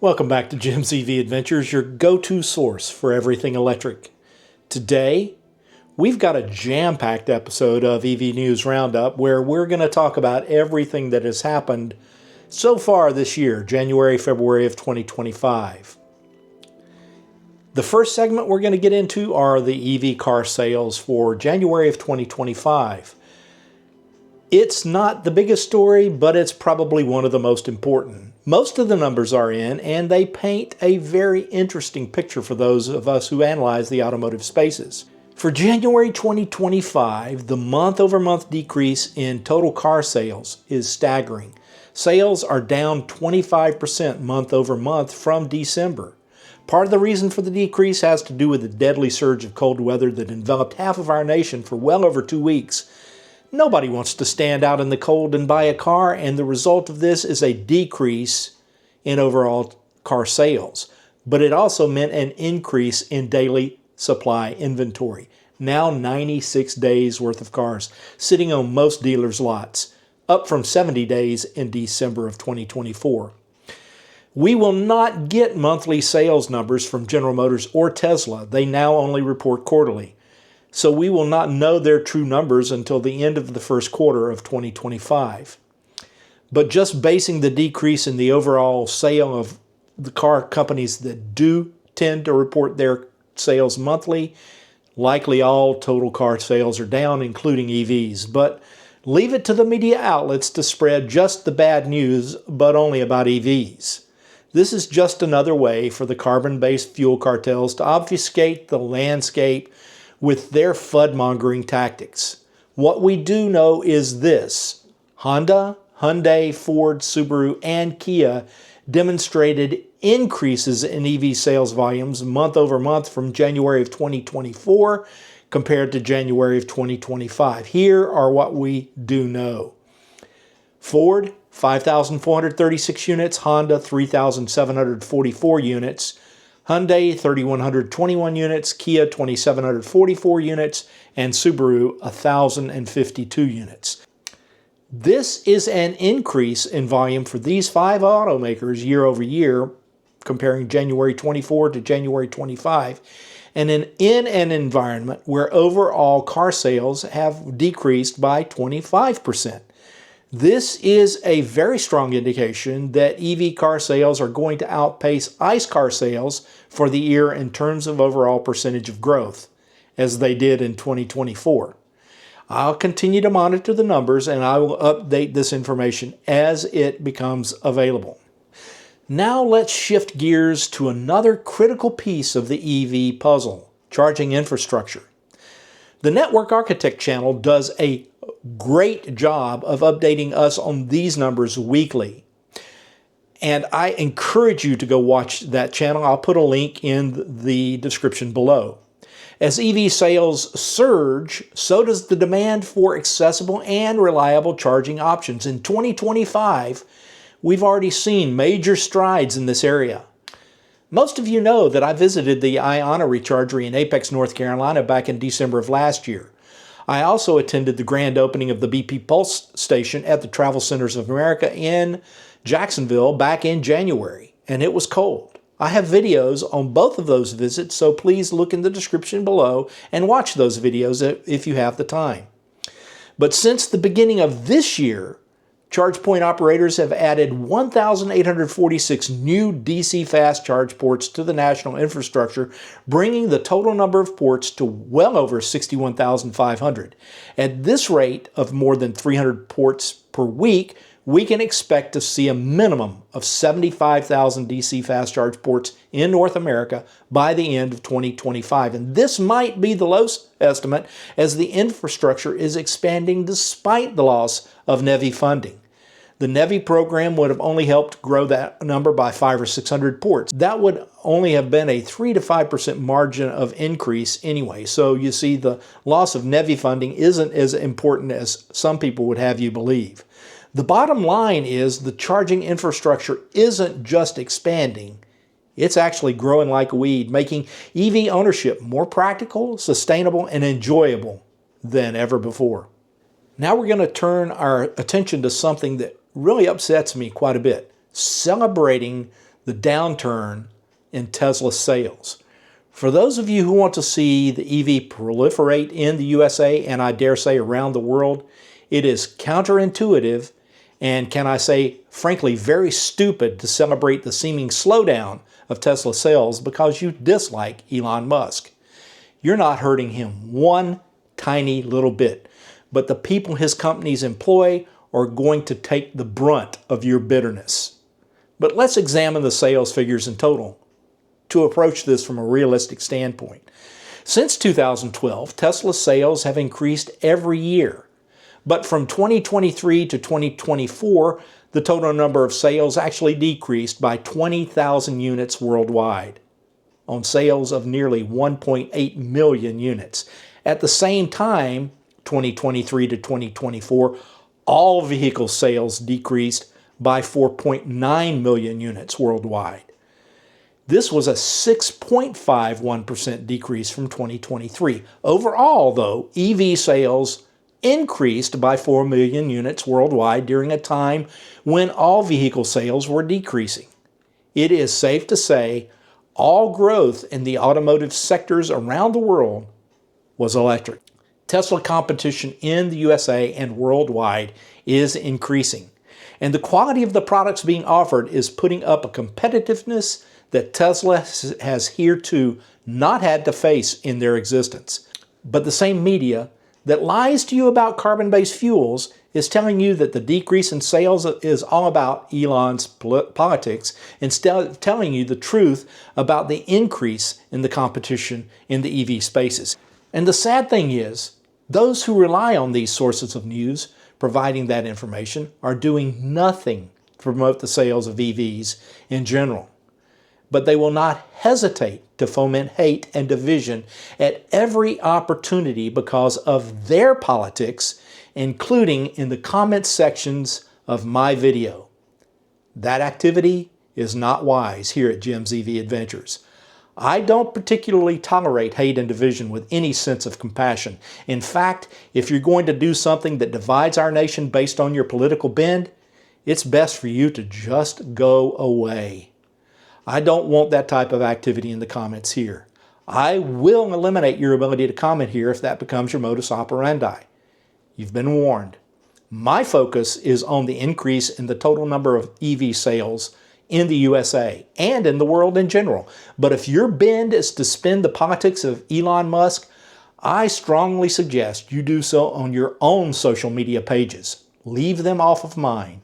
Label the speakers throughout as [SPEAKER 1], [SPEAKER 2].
[SPEAKER 1] Welcome back to Jim's EV Adventures, your go-to source for everything electric. Today, we've got a jam-packed episode of EV News Roundup where we're going to talk about everything that has happened so far this year, January, February of 2025. The first segment we're going to get into are the EV car sales for January of 2025. It's not the biggest story, but it's probably one of the most important. Most of the numbers are in, and they paint a very interesting picture for those of us who analyze the automotive spaces. For January 2025, the month-over-month decrease in total car sales is staggering. Sales are down 25% month-over-month from December. Part of the reason for the decrease has to do with the deadly surge of cold weather that enveloped half of our nation for well over 2 weeks. Nobody wants to stand out in the cold and buy a car, and the result of this is a decrease in overall car sales. But it also meant an increase in daily supply inventory. Now 96 days worth of cars sitting on most dealers' lots, up from 70 days in December of 2024. We will not get monthly sales numbers from General Motors or Tesla. They now only report quarterly. So we will not know their true numbers until the end of the first quarter of 2025. But just basing the decrease in the overall sale of the car companies that do tend to report their sales monthly, likely all total car sales are down, including EVs. But leave it to the media outlets to spread just the bad news, but only about EVs. This is just another way for the carbon-based fuel cartels to obfuscate the landscape with their FUD-mongering tactics. What we do know is this: Honda, Hyundai, Ford, Subaru, and Kia demonstrated increases in EV sales volumes month over month from January of 2024 compared to January of 2025. Here are what we do know. Ford, 5,436 units, Honda, 3,744 units, Hyundai, 3,121 units, Kia, 2,744 units, and Subaru, 1,052 units. This is an increase in volume for these 5 automakers year over year, comparing January 24 to January 25, and in an environment where overall car sales have decreased by 25%. This is a very strong indication that EV car sales are going to outpace ICE car sales for the year in terms of overall percentage of growth, as they did in 2024. I'll continue to monitor the numbers, and I will update this information as it becomes available. Now let's shift gears to another critical piece of the EV puzzle: charging infrastructure. The Network Architect channel does a great job of updating us on these numbers weekly. And I encourage you to go watch that channel. I'll put a link in the description below. As EV sales surge, so does the demand for accessible and reliable charging options. In 2025, we've already seen major strides in this area. Most of you know that I visited the Iona Rechargery in Apex, North Carolina back in December of last year. I also attended the grand opening of the BP Pulse station at the Travel Centers of America in Jacksonville back in January, and it was cold. I have videos on both of those visits, so please look in the description below and watch those videos if you have the time. But since the beginning of this year, ChargePoint operators have added 1,846 new DC fast charge ports to the national infrastructure, bringing the total number of ports to well over 61,500. At this rate of more than 300 ports per week, we can expect to see a minimum of 75,000 DC fast charge ports in North America by the end of 2025. And this might be the low estimate, as the infrastructure is expanding despite the loss of NEVI funding. The NEVI program would have only helped grow that number by 500 or 600 ports. That would only have been a 3 to 5% margin of increase anyway. So you see, the loss of NEVI funding isn't as important as some people would have you believe. The bottom line is the charging infrastructure isn't just expanding, it's actually growing like a weed, making EV ownership more practical, sustainable, and enjoyable than ever before. Now we're going to turn our attention to something that really upsets me quite a bit: celebrating the downturn in Tesla sales. For those of you who want to see the EV proliferate in the USA, and I dare say around the world, it is counterintuitive and, can I say, frankly, very stupid to celebrate the seeming slowdown of Tesla sales because you dislike Elon Musk. You're not hurting him one tiny little bit, but the people his companies employ are going to take the brunt of your bitterness. But let's examine the sales figures in total to approach this from a realistic standpoint. Since 2012, Tesla sales have increased every year. But from 2023 to 2024, the total number of sales actually decreased by 20,000 units worldwide, on sales of nearly 1.8 million units. At the same time, 2023 to 2024, all vehicle sales decreased by 4.9 million units worldwide. This was a 6.51% decrease from 2023. Overall, though, EV sales increased by 4 million units worldwide during a time when all vehicle sales were decreasing. It is safe to say all growth in the automotive sectors around the world was electric. Tesla competition in the USA and worldwide is increasing, and the quality of the products being offered is putting up a competitiveness that Tesla has heretofore not had to face in their existence. But the same media that lies to you about carbon-based fuels is telling you that the decrease in sales is all about Elon's politics, instead of telling you the truth about the increase in the competition in the EV spaces. And the sad thing is, those who rely on these sources of news providing that information are doing nothing to promote the sales of EVs in general. But they will not hesitate to foment hate and division at every opportunity because of their politics, including in the comment sections of my video. That activity is not wise here at Jim's EV Adventures. I don't particularly tolerate hate and division with any sense of compassion. In fact, if you're going to do something that divides our nation based on your political bend, it's best for you to just go away. I don't want that type of activity in the comments here. I will eliminate your ability to comment here if that becomes your modus operandi. You've been warned. My focus is on the increase in the total number of EV sales in the USA and in the world in general. But if your bend is to spin the politics of Elon Musk, I strongly suggest you do so on your own social media pages. Leave them off of mine.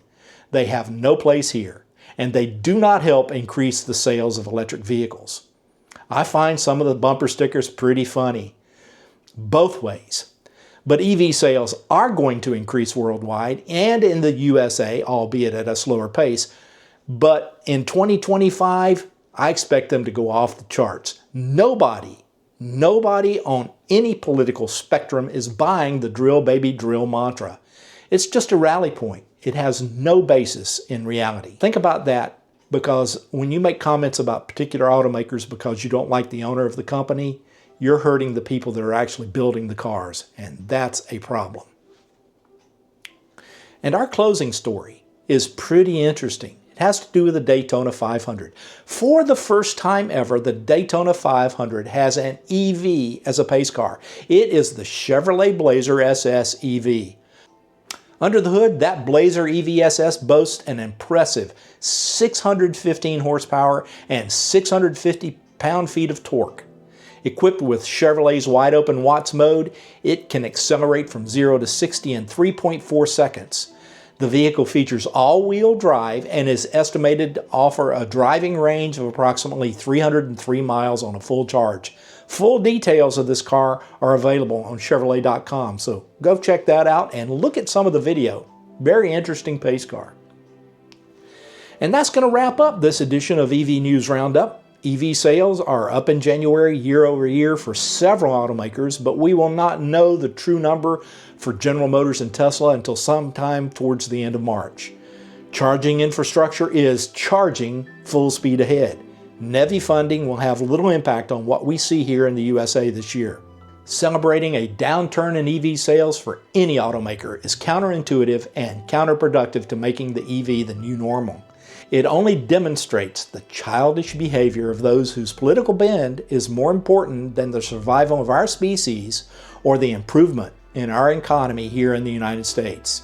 [SPEAKER 1] They have no place here, and they do not help increase the sales of electric vehicles. I find some of the bumper stickers pretty funny, both ways. But EV sales are going to increase worldwide and in the USA, albeit at a slower pace. But in 2025, I expect them to go off the charts. Nobody on any political spectrum is buying the drill baby drill mantra. It's just a rally point. It has no basis in reality. Think about that, because when you make comments about particular automakers because you don't like the owner of the company, you're hurting the people that are actually building the cars, and that's a problem. And our closing story is pretty interesting. It has to do with the Daytona 500. For the first time ever, the Daytona 500 has an EV as a pace car. It is the Chevrolet Blazer SS EV. Under the hood, that Blazer EV-SS boasts an impressive 615 horsepower and 650 pound-feet of torque. Equipped with Chevrolet's wide-open Watts mode, it can accelerate from 0 to 60 in 3.4 seconds. The vehicle features all-wheel drive and is estimated to offer a driving range of approximately 303 miles on a full charge. Full details of this car are available on Chevrolet.com, so go check that out and look at some of the video. Very interesting pace car. And that's going to wrap up this edition of EV News Roundup. EV sales are up in January year over year for several automakers, but we will not know the true number for General Motors and Tesla until sometime towards the end of March. Charging infrastructure is charging full speed ahead. NEVI funding will have little impact on what we see here in the USA this year. Celebrating a downturn in EV sales for any automaker is counterintuitive and counterproductive to making the EV the new normal. It only demonstrates the childish behavior of those whose political bend is more important than the survival of our species or the improvement in our economy here in the United States.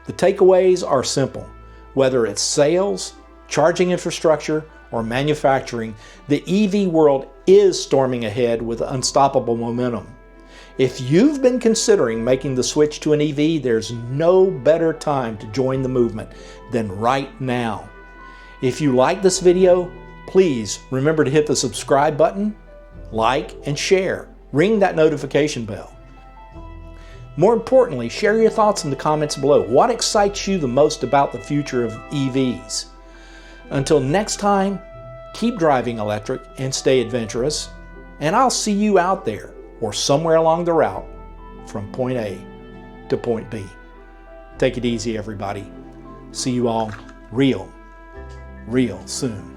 [SPEAKER 1] The takeaways are simple. Whether it's sales, charging infrastructure, or manufacturing, the EV world is storming ahead with unstoppable momentum. If you've been considering making the switch to an EV, there's no better time to join the movement than right now. If you like this video, please remember to hit the subscribe button, like, and share. Ring that notification bell. More importantly, share your thoughts in the comments below. What excites you the most about the future of EVs? Until next time, keep driving electric and stay adventurous, and I'll see you out there or somewhere along the route from point A to point B. Take it easy, everybody. See you all real soon.